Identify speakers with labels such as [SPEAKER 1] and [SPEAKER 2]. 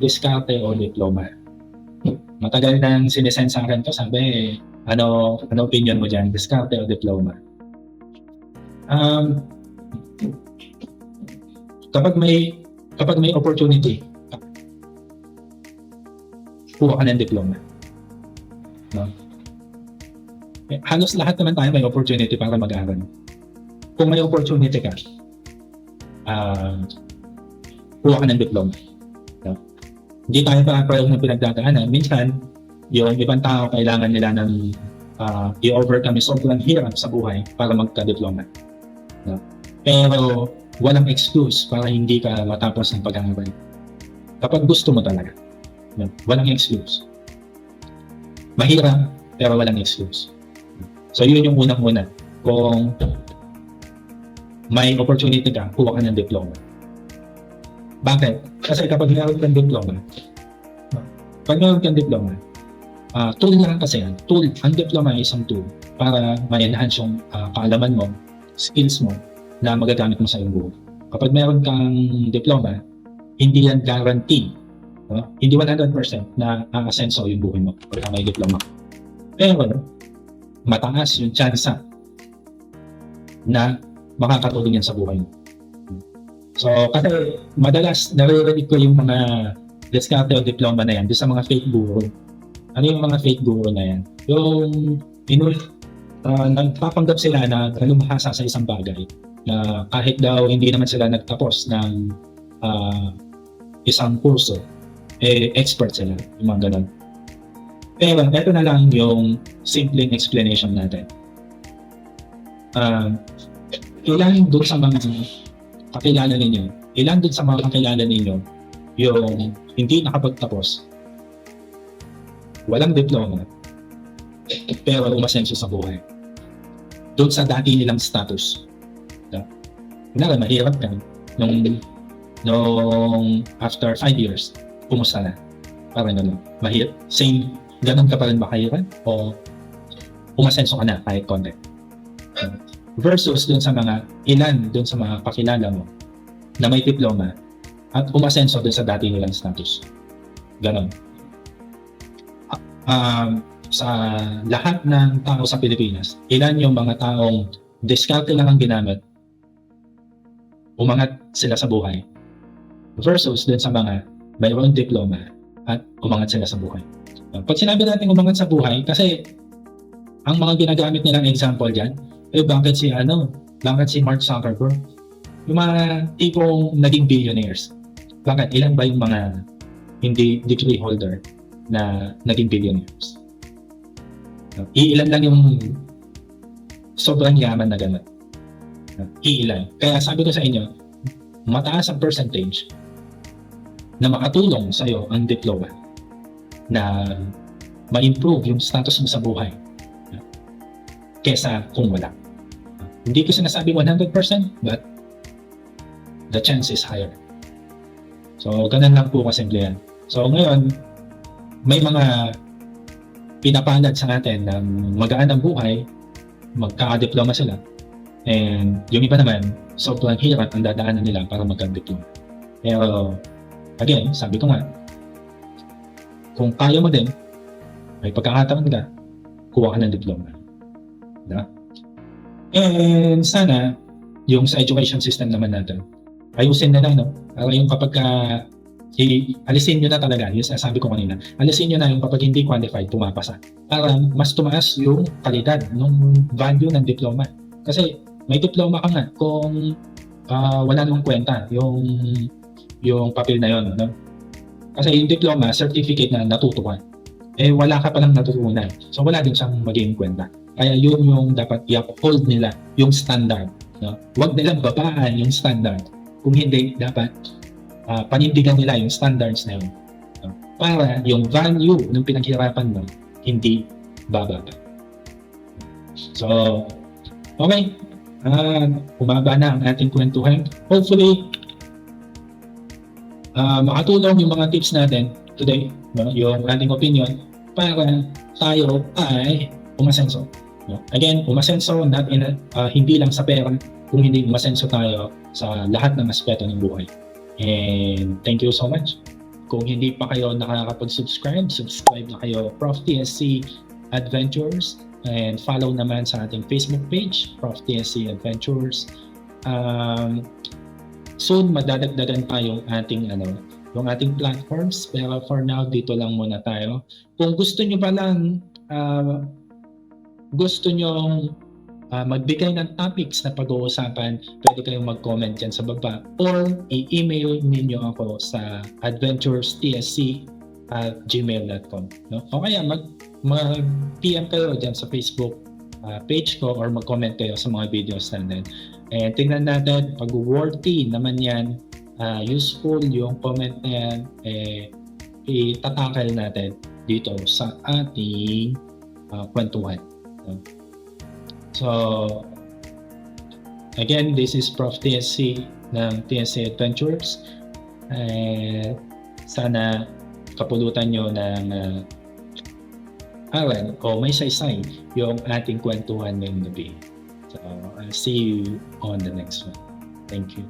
[SPEAKER 1] diskarte o diploma? Matagal nang sinesend sa akin to, sabi, ano opinion mo dyan, diskarte o diploma? Kapag may opportunity, kuha ka ng diploma. No? Halos lahat naman tayo may opportunity para mag-aral. Kung may opportunity ka, kuha ka ng diploma. No? Hindi tayo pa ng pinagdadaanan. Minsan, yung ibang tao kailangan nila ng i-overcome yung sobrang hirap sa buhay para magka-diploma. No? Pero walang excuse para hindi ka matapos ng pag-aaral. Kapag gusto mo talaga, no? Walang excuse. Mahirap, pero walang excuse. So yun yung unang-una. Kung may opportunity ka, kuha ka ng diploma. Bakit? Kasi kapag meron kang diploma, tool lang kasi yan. Ang diploma ay isang tool para ma-enhance yung kaalaman mo, skills mo na magagamit mo sa iyong buhay. Kapag meron kang diploma, hindi yan guarantee. No? Hindi 100% na aasenso yung buhay mo pagka may diploma. Pero, mataas yung tsansa na makakatulong yan sa buhay mo. So, kasi madalas naririnig ko yung mga diskarte o diploma na yan doon sa mga fake guru. Ano yung mga fake guru na yan? Yung nagpapanggap sila na lumahasa sa isang bagay na kahit daw hindi naman sila nagtapos ng isang kurso, expert sila, yung mga ganun. Pero ito na lang yung simpleng explanation natin. Ilan doon sa mga kakilala ninyo yung hindi nakapagtapos, walang diploma, pero umasenso sa buhay. Doon sa dati nilang status. Kunwari, mahirap ka. Nung after 5 years, kumusta na? Parang gano'n. Mahirap. Same, gano'n ka pa rin ba kahirap? O umasenso ka na kahit konti? Versus dun sa mga kakilala mo na may diploma at umasenso dun sa dati nilang status. Ganon. Sa lahat ng tao sa Pilipinas, ilan yung mga taong diskarte lang ang ginamit, umangat sila sa buhay, versus dun sa mga mayroong diploma at umangat sila sa buhay. Pag sinabi natin umangat sa buhay, kasi ang mga ginagamit nilang example dyan, bakit si Mark Zuckerberg? Yung mga tipong naging billionaires. Bakit? Ilan ba yung mga hindi degree holder na naging billionaires? Iilan lang yung sobrang yaman na gano'n. Iilan. Kaya sabi ko sa inyo, mataas ang percentage na makatulong sa iyo ang diploma na ma-improve yung status mo sa buhay kesa kung wala. Hindi ko sinasabi 100%, but the chance is higher. So, ganun lang po kasimple yan. So, ngayon, may mga pinapalad sa atin ng magaan ang buhay, magkaka-diploma sila. And yung iba naman, sobrang hirap ang dadaanan nila para magka-diploma. Pero, again, sabi ko nga, kung kaya mo din, may pagkakataon ka, kuha ka ng diploma. Diba? And sana, yung sa education system naman natin, ayusin na lang, no? Para yung kapag alisin nyo na talaga, yung sabi ko kanina, alisin nyo na yung kapag hindi qualified, pumapasa. Para mas tumaas yung kalidad ng value ng diploma. Kasi may diploma ka nga kung wala namang kwenta yung papel na yun. No? Kasi yung diploma, certificate na natuto ka. Wala ka palang natutunan. So wala din siyang magiging kwenta. Kaya yun yung dapat i-uphold nila, yung standard. No? Huwag nilang babaan yung standard. Kung hindi, dapat panindigan nila yung standards na yun. No? Para yung value ng pinaghirapan mo, hindi bababa. So, okay. Umaba na ang ating kwentuhan. Hopefully, makatulong yung mga tips natin today, no? Yung ating opinion, para tayo ay umasenso. No? Again, umasenso hindi lang sa pera, kung hindi umasenso tayo sa lahat ng aspeto ng buhay. And thank you so much. Kung hindi pa kayo nakakapag-subscribe, subscribe na kayo, Prof. TSC Adventures, and follow naman sa ating Facebook page, Prof. TSC Adventures. Soon madadagdagan pa yung ating platforms, pero for now dito lang muna tayo. Kung gusto nyo pa lang magbigay ng topics na pag-uusapan, pwede kayong mag-comment dyan sa baba or i-email ninyo ako sa adventurestsc@gmail.com, no? O kaya mag-PM kayo dyan sa Facebook page ko or mag-comment kayo sa mga videos natin. And tingnan natin, pag worthy naman yan, useful yung comment na yan, itatakal natin dito sa ating kwentuhan. So, again, this is Prof. TSC ng TSC Adventures. Sana kapulutan nyo ng aral o may saysay yung ating kwentuhan ngayong gabi. So, I'll see you on the next one. Thank you.